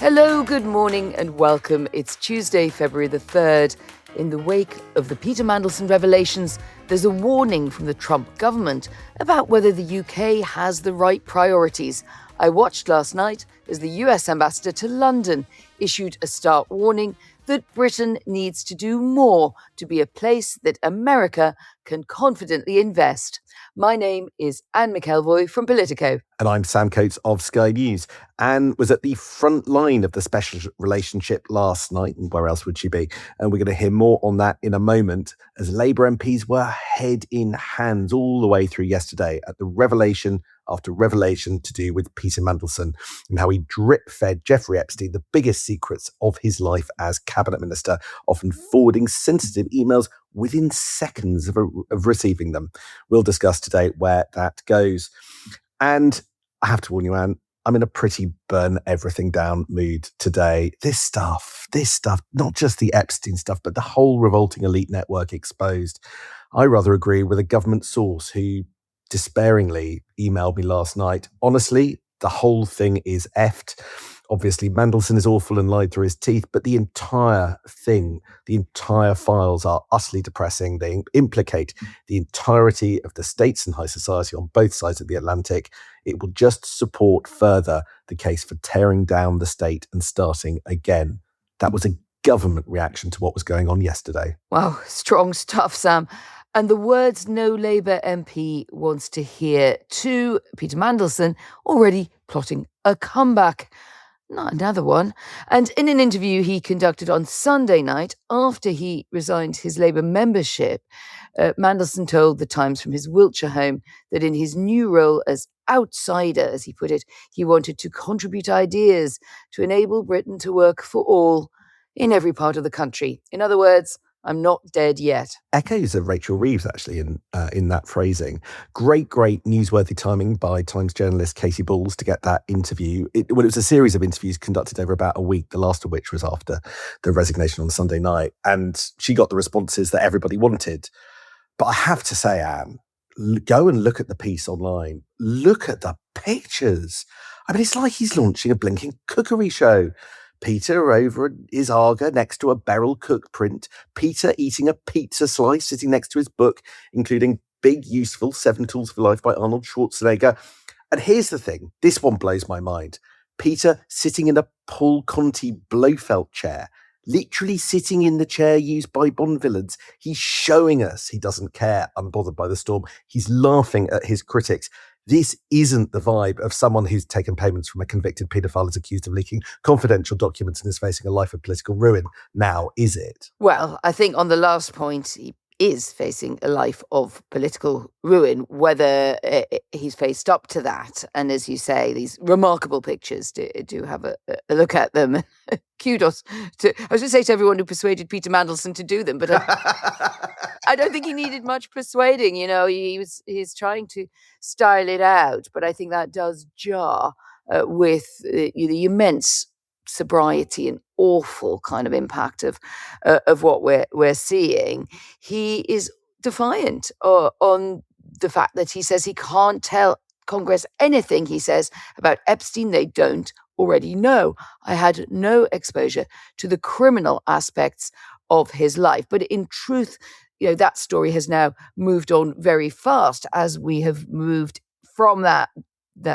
Hello, good morning and welcome. It's Tuesday, February the 3rd. In the wake of the Peter Mandelson revelations, there's a warning from the Trump government about whether the UK has the right priorities. I watched last night as the US ambassador to London issued a stark warning that Britain needs to do more to be a place that America can confidently invest. My name is Anne McElvoy from Politico. And I'm Sam Coates of Sky News. Anne was at the front line of the special relationship last night, and where else would she be? And we're going to hear more on that in a moment, as Labour MPs were head in hands all the way through yesterday at the revelation after revelation to do with Peter Mandelson and how he drip-fed Jeffrey Epstein the biggest secrets of his life as cabinet minister, often forwarding sensitive emails within seconds of receiving them. We'll discuss today where that goes. And I have to warn you, Anne, I'm in a pretty burn everything down mood today. This stuff, not just the Epstein stuff, but the whole revolting elite network exposed. I rather agree with a government source who despairingly emailed me last night. Honestly, the whole thing is effed. Obviously, Mandelson is awful and lied through his teeth, but the entire thing, the entire files are utterly depressing. They implicate the entirety of the states and high society on both sides of the Atlantic. It will just support further the case for tearing down the state and starting again. That was a government reaction to what was going on yesterday. Wow, strong stuff, Sam. And the words no Labour MP wants to hear to Peter Mandelson already plotting a comeback. Not another one. And in an interview he conducted on Sunday night after he resigned his Labour membership, Mandelson told the Times from his Wiltshire home that in his new role as outsider, as he put it, he wanted to contribute ideas to enable Britain to work for all in every part of the country. In other words, I'm not dead yet. Echoes of Rachel Reeves, actually, in that phrasing. Great newsworthy timing by Times journalist Katie Balls to get that interview. It was a series of interviews conducted over about a week, the last of which was after the resignation on Sunday night. And she got the responses that everybody wanted. But I have to say, Anne, go and look at the piece online. Look at the pictures. I mean, it's like he's launching a blinking cookery show. Peter over at his Arga next to a Beryl Cook print. Peter eating a pizza slice sitting next to his book, including Big Useful 7 Tools for Life by Arnold Schwarzenegger. And here's the thing. This one blows my mind. Peter sitting in a Paul Conti Blofeld chair, literally sitting in the chair used by Bond villains. He's showing us he doesn't care, unbothered by the storm. He's laughing at his critics. This isn't the vibe of someone who's taken payments from a convicted paedophile is accused of leaking confidential documents and is facing a life of political ruin now, is it? Well, I think on the last point, he is facing a life of political ruin, whether he's faced up to that. And as you say, these remarkable pictures, do have a look at them. Kudos to, I was going to say to everyone who persuaded Peter Mandelson to do them, but I don't think he needed much persuading. You know, he's trying to style it out, but I think that does jar with the immense sobriety and awful kind of impact of what we're seeing. He is defiant on the fact that he says he can't tell Congress anything, he says, about Epstein they don't already know. I had no exposure to the criminal aspects of his life. But in truth, you know, that story has now moved on very fast as we have moved from that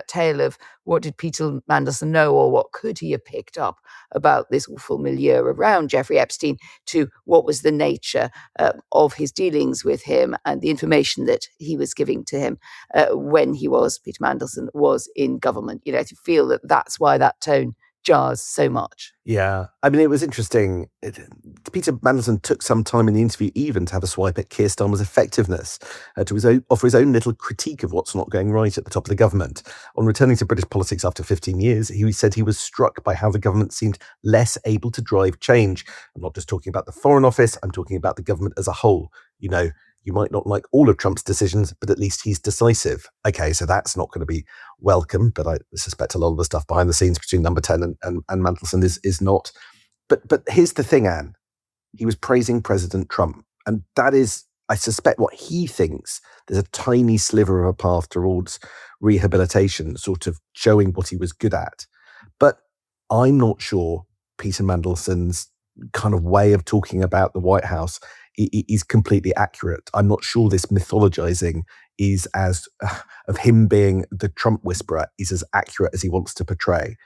tale of what did Peter Mandelson know or what could he have picked up about this awful milieu around Jeffrey Epstein to what was the nature of his dealings with him and the information that he was giving to him when Peter Mandelson was in government. You know, to feel that that's why that tone jars so much. Yeah. I mean, it was interesting. Peter Mandelson took some time in the interview even to have a swipe at Keir Starmer's effectiveness, to offer his own little critique of what's not going right at the top of the government. On returning to British politics after 15 years, he said he was struck by how the government seemed less able to drive change. I'm not just talking about the Foreign Office, I'm talking about the government as a whole. You know, you might not like all of Trump's decisions, but at least he's decisive. Okay, so that's not going to be welcome, but I suspect a lot of the stuff behind the scenes between Number 10 and Mandelson is not. But here's the thing, Anne. He was praising President Trump, and that is, I suspect, what he thinks. There's a tiny sliver of a path towards rehabilitation, sort of showing what he was good at. But I'm not sure Peter Mandelson's kind of way of talking about the White House is completely accurate. I'm not sure this mythologizing is as of him being the Trump whisperer is as accurate as he wants to portray.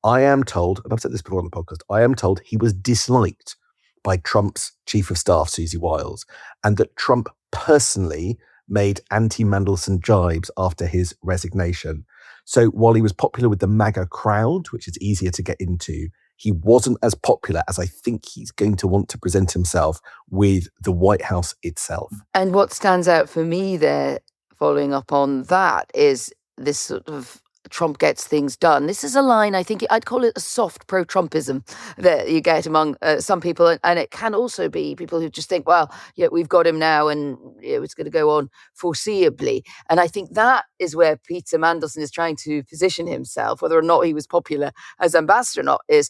I am told, and I've said this before on the podcast, I am told he was disliked by Trump's chief of staff, Susie Wiles, and that Trump personally made anti-Mandelson jibes after his resignation. So while he was popular with the MAGA crowd, which is easier to get into, he wasn't as popular as I think he's going to want to present himself with the White House itself. And what stands out for me there, following up on that, is this sort of Trump gets things done. This is a line, I think I'd call it a soft pro-Trumpism that you get among some people. And it can also be people who just think, well, yeah, we've got him now and it's going to go on foreseeably. And I think that is where Peter Mandelson is trying to position himself, whether or not he was popular as ambassador or not, is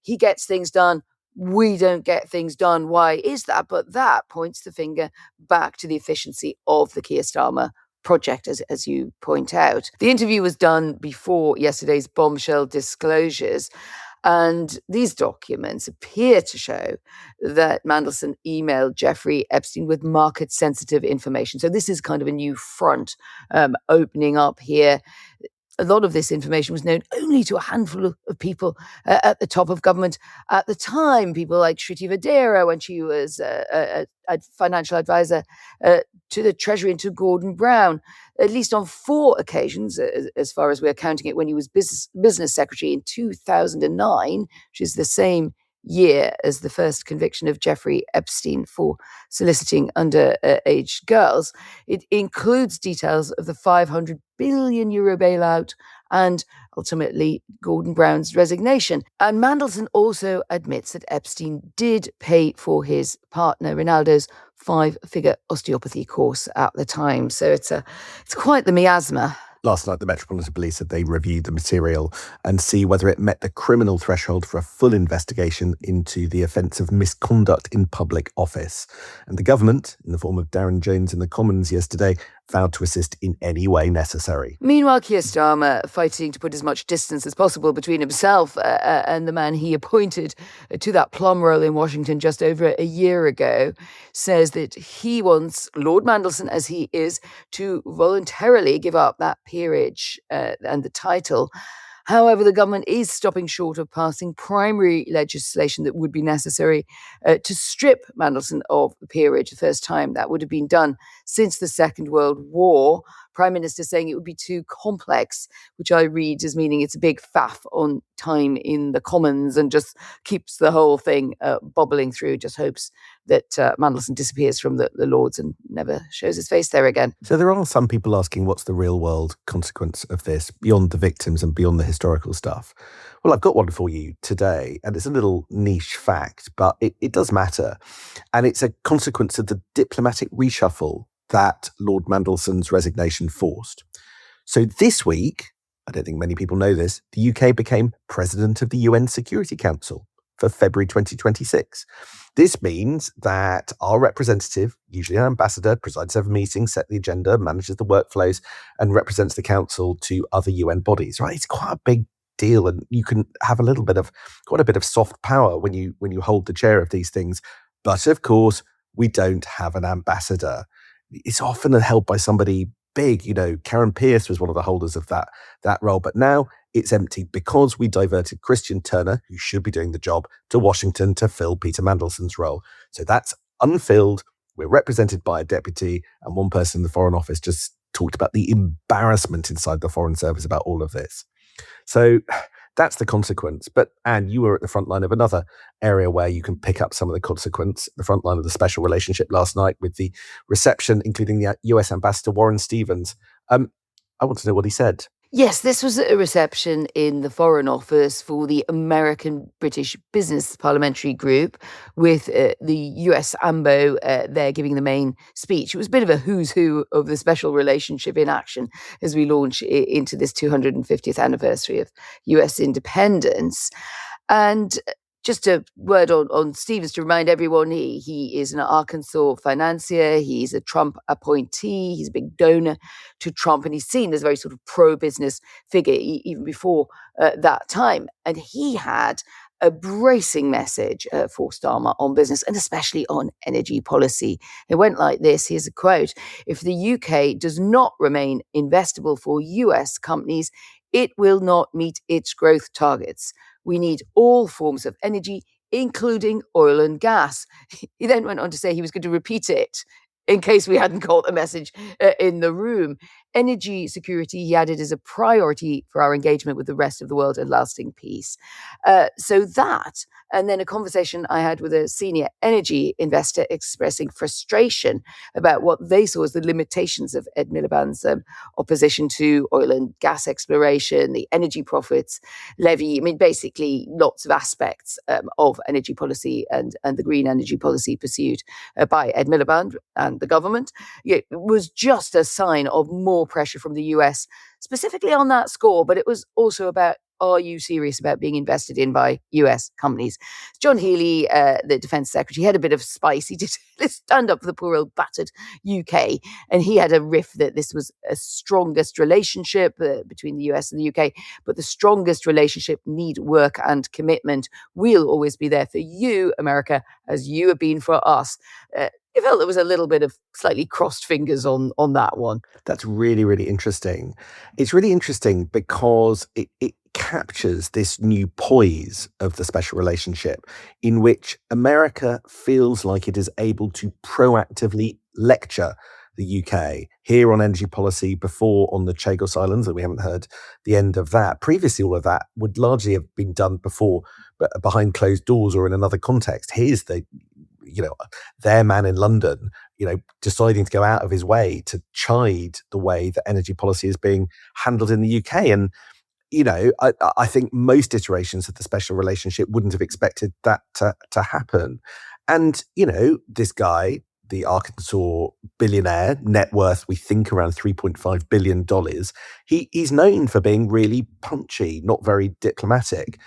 he gets things done. We don't get things done. Why is that? But that points the finger back to the efficiency of the Keir Starmer project, as you point out. The interview was done before yesterday's bombshell disclosures, and these documents appear to show that Mandelson emailed Jeffrey Epstein with market-sensitive information. So this is kind of a new front opening up here. A lot of this information was known only to a handful of people at the top of government at the time. People like Shriti Vadera, when she was a financial advisor to the Treasury, and to Gordon Brown, at least on 4 occasions, as far as we're counting it, when he was business secretary in 2009, which is the same year as the first conviction of Jeffrey Epstein for soliciting underage girls. It includes details of the 500 billion euro bailout and ultimately Gordon Brown's resignation. And Mandelson also admits that Epstein did pay for his partner Ronaldo's 5-figure osteopathy course at the time. So it's quite the miasma. Last night, the Metropolitan Police said they reviewed the material and see whether it met the criminal threshold for a full investigation into the offence of misconduct in public office. And the government, in the form of Darren Jones in the Commons yesterday, vowed to assist in any way necessary. Meanwhile, Keir Starmer, fighting to put as much distance as possible between himself and the man he appointed to that plum role in Washington just over a year ago, says that he wants Lord Mandelson, as he is, to voluntarily give up that peerage and the title. However, the government is stopping short of passing primary legislation that would be necessary to strip Mandelson of the peerage. The first time that would have been done since the Second World War. Prime Minister saying it would be too complex, which I read as meaning it's a big faff on time in the Commons and just keeps the whole thing bobbling through, just hopes that Mandelson disappears from the Lords and never shows his face there again. So there are some people asking what's the real world consequence of this beyond the victims and beyond the historical stuff. Well, I've got one for you today, and it's a little niche fact, but it does matter. And it's a consequence of the diplomatic reshuffle that Lord Mandelson's resignation forced. So this week, I don't think many people know this, the UK became president of the UN Security Council for February 2026. This means that our representative, usually an ambassador, presides over meetings, sets the agenda, manages the workflows, and represents the council to other UN bodies, right? It's quite a big deal, and you can have quite a bit of soft power when you hold the chair of these things. But of course, we don't have an ambassador. It's often held by somebody big. Karen Pierce was one of the holders of that role, but now it's empty because we diverted Christian Turner, who should be doing the job, to Washington to fill Peter Mandelson's role. So that's unfilled. We're represented by a deputy, and one person in the Foreign Office just talked about the embarrassment inside the Foreign Service about all of this. So that's the consequence. But Anne, you were at the front line of another area where you can pick up some of the consequence, the front line of the special relationship last night with the reception, including the US Ambassador Warren Stevens. I want to know what he said. Yes, this was a reception in the Foreign Office for the American-British Business Parliamentary Group with the US AMBO there giving the main speech. It was a bit of a who's who of the special relationship in action as we launch into this 250th anniversary of US independence. And just a word on Stevens to remind everyone he is an Arkansas financier. He's a Trump appointee. He's a big donor to Trump, and he's seen as a very sort of pro-business figure even before that time. And he had a bracing message for Starmer on business and especially on energy policy. It went like this. Here's a quote. If the UK does not remain investable for US companies, it will not meet its growth targets. We need all forms of energy, including oil and gas. He then went on to say he was going to repeat it in case we hadn't caught the message in the room. Energy security, he added, is a priority for our engagement with the rest of the world and lasting peace. So that, and then a conversation I had with a senior energy investor expressing frustration about what they saw as the limitations of Ed Miliband's opposition to oil and gas exploration, the energy profits levy. I mean, basically lots of aspects of energy policy and the green energy policy pursued by Ed Miliband and the government. It was just a sign of more pressure from the US, specifically on that score, but it was also about, are you serious about being invested in by US companies? John Healey, the Defence Secretary, had a bit of spice. He did stand up for the poor old battered UK, and he had a riff that this was a strongest relationship between the US and the UK, but the strongest relationship need work and commitment. We'll always be there for you, America, as you have been for us. I felt there was a little bit of slightly crossed fingers on that one. That's really, really interesting. It's really interesting because it captures this new poise of the special relationship in which America feels like it is able to proactively lecture the UK here on energy policy, before on the Chagos Islands, and we haven't heard the end of that. Previously, all of that would largely have been done before, but behind closed doors or in another context. Here's their man in London, deciding to go out of his way to chide the way that energy policy is being handled in the UK. And, I think most iterations of the special relationship wouldn't have expected that to happen. And, this guy, the Arkansas billionaire, net worth, we think around $3.5 billion, he's known for being really punchy, not very diplomatic.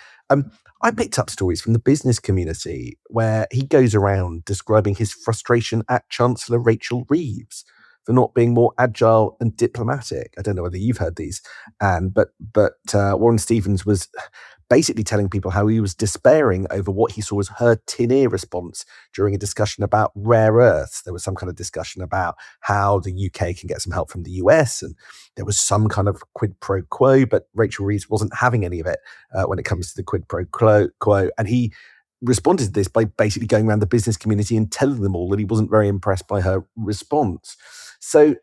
I picked up stories from the business community where he goes around describing his frustration at Chancellor Rachel Reeves for not being more agile and diplomatic. I don't know whether you've heard these, Anne, but Warren Stevens was basically telling people how he was despairing over what he saw as her tin ear response during a discussion about rare earths. There was some kind of discussion about how the UK can get some help from the US, and there was some kind of quid pro quo, but Rachel Reeves wasn't having any of it when it comes to the quid pro quo. And he responded to this by basically going around the business community and telling them all that he wasn't very impressed by her response. So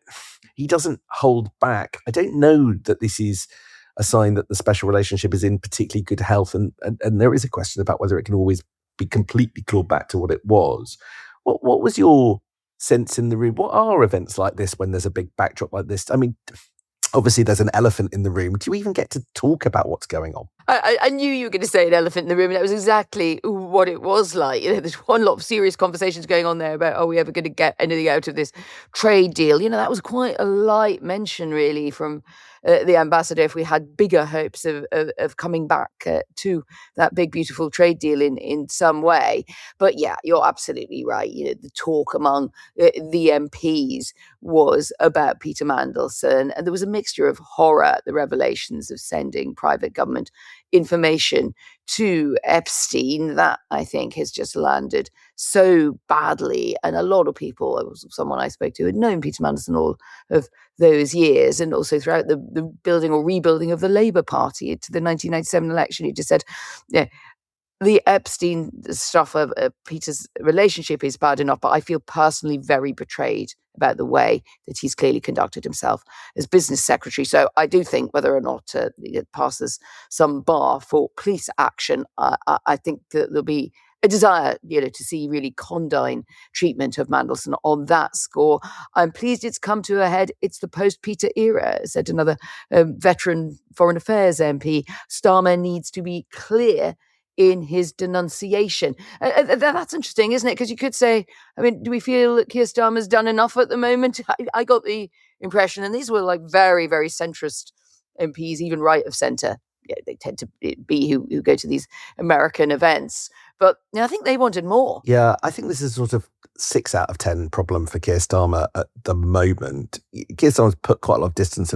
he doesn't hold back. I don't know that this is a sign that the special relationship is in particularly good health, and there is a question about whether it can always be completely clawed back to what it was. What was your sense in the room? What are events like this when there's a big backdrop like this? I mean, obviously there's an elephant in the room. Do you even get to talk about what's going on? I knew you were going to say an elephant in the room, and that was exactly what it was like. There's one lot of serious conversations going on there about, are we ever going to get anything out of this trade deal? That was quite a light mention, really, from the ambassador, if we had bigger hopes of coming back to that big, beautiful trade deal in some way. But yeah, you're absolutely right. The talk among the MPs was about Peter Mandelson, and there was a mixture of horror at the revelations of sending private government information to Epstein that I think has just landed so badly. And a lot of people, it was someone I spoke to, had known Peter Mandelson all of those years, and also throughout the building or rebuilding of the Labour Party to the 1997 election. He just said, yeah, the Epstein stuff of Peter's relationship is bad enough, but I feel personally very betrayed about the way that he's clearly conducted himself as business secretary. So I do think whether or not it passes some bar for police action, I think that there'll be a desire, to see really condign treatment of Mandelson on that score. I'm pleased it's come to a head. It's the post-Peter era, said another veteran Foreign Affairs MP. Starmer needs to be clear in his denunciation. That's interesting, isn't it? Because you could say, I mean, do we feel that Keir Starmer's done enough at the moment? I got the impression, and these were like very, very centrist MPs, even right of centre. Yeah, they tend to be who go to these American events. But I think they wanted more. Yeah, I think this is sort of 6 out of 10 problem for Keir Starmer at the moment. Keir Starmer's put quite a lot of distance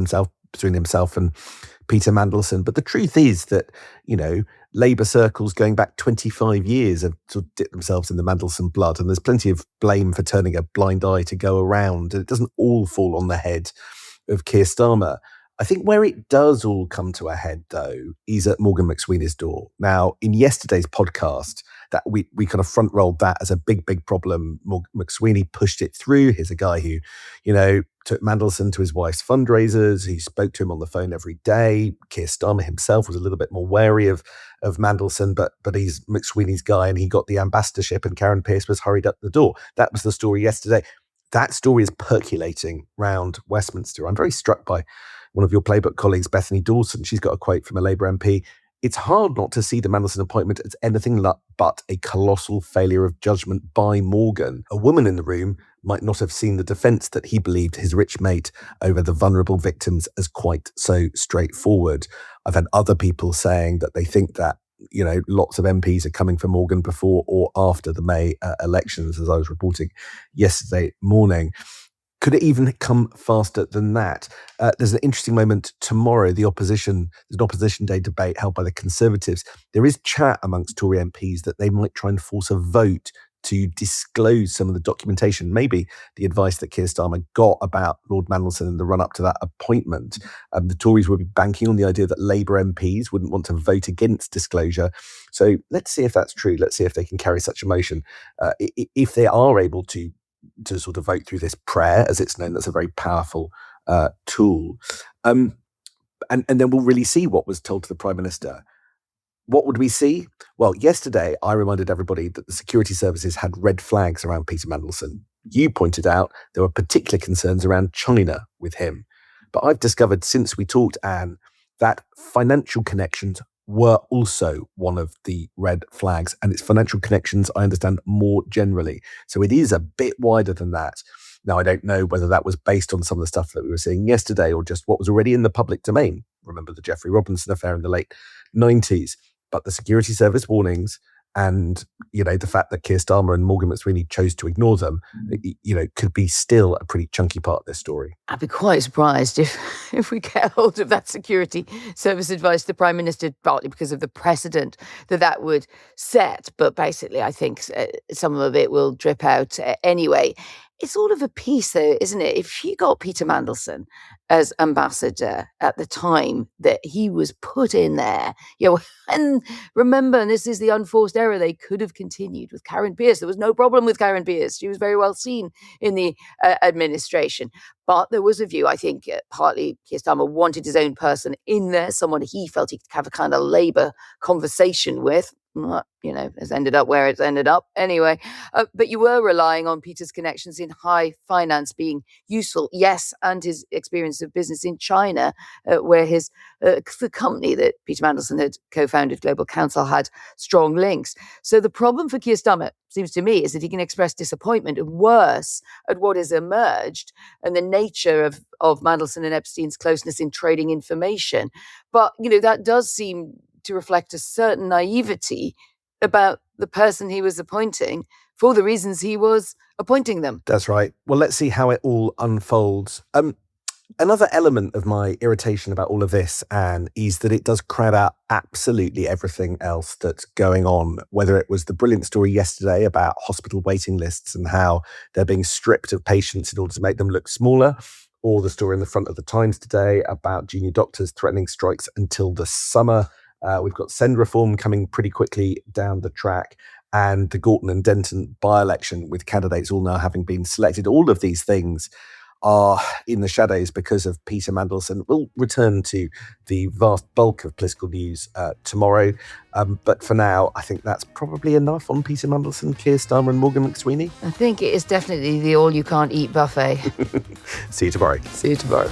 between himself and Peter Mandelson. But the truth is that, Labour circles going back 25 years have sort of dipped themselves in the Mandelson blood, and there's plenty of blame for turning a blind eye to go around. And it doesn't all fall on the head of Keir Starmer. I think where it does all come to a head, though, is at Morgan McSweeney's door. Now, in yesterday's podcast, that we kind of front rolled that as a big, big problem. Morgan McSweeney pushed it through. He's a guy who, took Mandelson to his wife's fundraisers. He spoke to him on the phone every day. Keir Starmer himself was a little bit more wary of Mandelson, but he's McSweeney's guy, and he got the ambassadorship, and Karen Pearce was hurried up the door. That was the story yesterday. That story is percolating round Westminster. I'm very struck by one of your Playbook colleagues, Bethany Dawson. She's got a quote from a Labour MP. It's hard not to see the Mandelson appointment as anything but a colossal failure of judgment by Morgan. A woman in the room might not have seen the defence that he believed his rich mate over the vulnerable victims as quite so straightforward. I've had other people saying that they think that, lots of MPs are coming for Morgan before or after the May elections, as I was reporting yesterday morning. Could it even come faster than that? There's an interesting moment tomorrow. There's an opposition day debate held by the Conservatives. There is chat amongst Tory MPs that they might try and force a vote to disclose some of the documentation, maybe the advice that Keir Starmer got about Lord Mandelson in the run-up to that appointment. The Tories will be banking on the idea that Labour MPs wouldn't want to vote against disclosure. So let's see if that's true. Let's see if they can carry such a motion. If they are able to sort of vote through this prayer, as it's known, that's a very powerful tool. And then we'll really see what was told to the Prime Minister. What would we see? Well, yesterday I reminded everybody that the security services had red flags around Peter Mandelson. You pointed out there were particular concerns around China with him. But I've discovered since we talked, Anne, that financial connections were also one of the red flags, and it's financial connections, I understand, more generally. So it is a bit wider than that. Now, I don't know whether that was based on some of the stuff that we were seeing yesterday or just what was already in the public domain. Remember the Jeffrey Robinson affair in the late 90s. But the security service warnings and, the fact that Keir Starmer and Morgan McSweeney chose to ignore them, could be still a pretty chunky part of this story. I'd be quite surprised if we get hold of that security service advice to the Prime Minister, partly because of the precedent that would set. But basically, I think some of it will drip out anyway. It's all of a piece, though, isn't it? If you got Peter Mandelson as ambassador at the time that he was put in there, and remember, and this is the unforced error, they could have continued with Karen Pearce. There was no problem with Karen Pearce. She was very well seen in the administration. But there was a view, I think, partly Keir Starmer wanted his own person in there, someone he felt he could have a kind of Labour conversation with. Has ended up where it's ended up anyway. But you were relying on Peter's connections in high finance being useful, yes, and his experience of business in China, where the company that Peter Mandelson had co-founded, Global Counsel, had strong links. So the problem for Keir Starmer, seems to me, is that he can express disappointment and worse at what has emerged and the nature of Mandelson and Epstein's closeness in trading information. But, that does seem to reflect a certain naivety about the person he was appointing for the reasons he was appointing them. That's right. Well, let's see how it all unfolds. Another element of my irritation about all of this, Anne, is that it does crowd out absolutely everything else that's going on, whether it was the brilliant story yesterday about hospital waiting lists and how they're being stripped of patients in order to make them look smaller, or the story in the front of the Times today about junior doctors threatening strikes until the summer. We've got Send reform coming pretty quickly down the track, and the Gorton and Denton by-election with candidates all now having been selected. All of these things are in the shadows because of Peter Mandelson. We'll return to the vast bulk of political news tomorrow. But for now, I think that's probably enough on Peter Mandelson, Keir Starmer and Morgan McSweeney. I think it is definitely the all-you-can't-eat buffet. See you tomorrow. See you tomorrow.